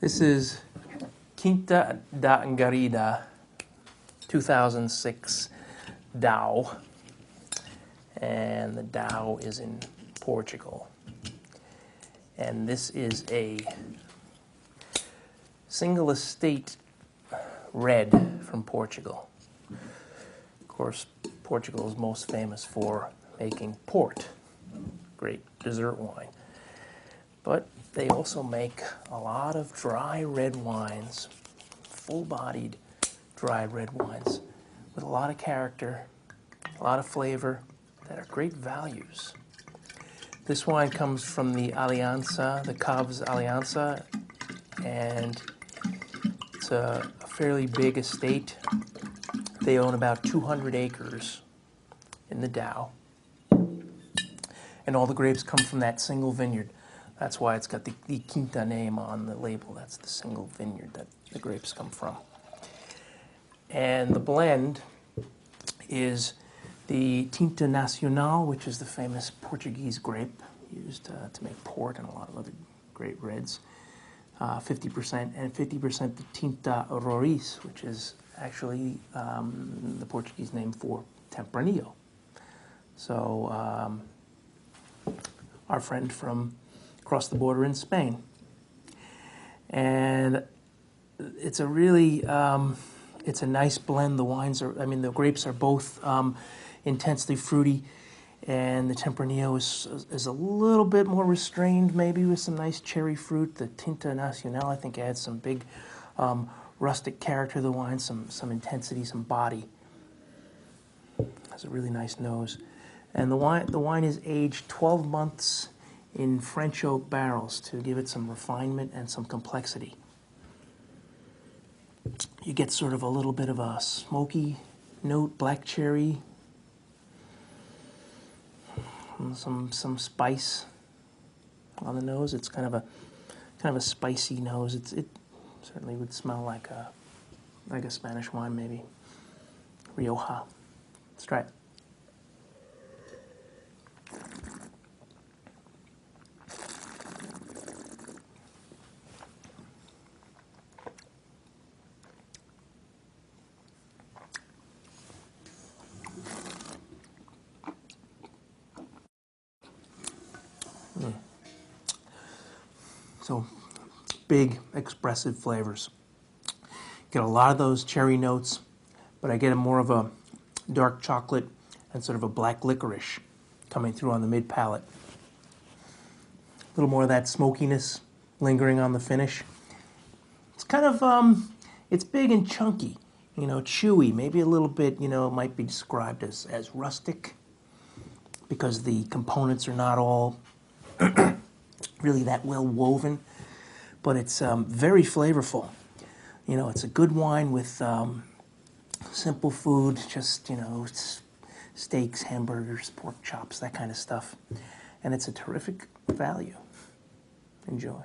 This is Quinta da Garida 2006 Dow, and the Dow is in Portugal. And this is a single estate red from Portugal. Of course, Portugal is most famous for making port, great dessert wine. But they also make a lot of dry red wines, full-bodied dry red wines with a lot of character, a lot of flavor, that are great values. This wine comes from the Aliança, the Caves Aliança, and it's a fairly big estate. They own about 200 acres in the Dow, and all the grapes come from that single vineyard. That's why it's got the Quinta name on the label. That's the single vineyard that the grapes come from. And the blend is the Tinta Nacional, which is the famous Portuguese grape used to make port and a lot of other great reds. 50%, and 50% the Tinta Roriz, which is actually the Portuguese name for Tempranillo. So our friend from across the border in Spain. And it's a really, it's a nice blend. The wines are, the grapes are both intensely fruity, and the Tempranillo is a little bit more restrained, maybe with some nice cherry fruit. The Tinta Nacional, I think, adds some big rustic character to the wine, some intensity, some body. Has a really nice nose. And the wine is aged 12 months in French oak barrels to give it some refinement and some complexity. You get sort of a little bit of a smoky note, black cherry, some spice on the nose. It's kind of a spicy nose. It certainly would smell like a Spanish wine, maybe Rioja. Let's try it. So, big, expressive flavors. Get a lot of those cherry notes, but I get more of a dark chocolate and sort of a black licorice coming through on the mid palate. A little more of that smokiness lingering on the finish. It's kind of, it's big and chunky, chewy, maybe a little bit, it might be described as rustic, because the components are not all really that well woven, but it's very flavorful. It's a good wine with simple food, just, steaks, hamburgers, pork chops, that kind of stuff. And it's a terrific value. Enjoy.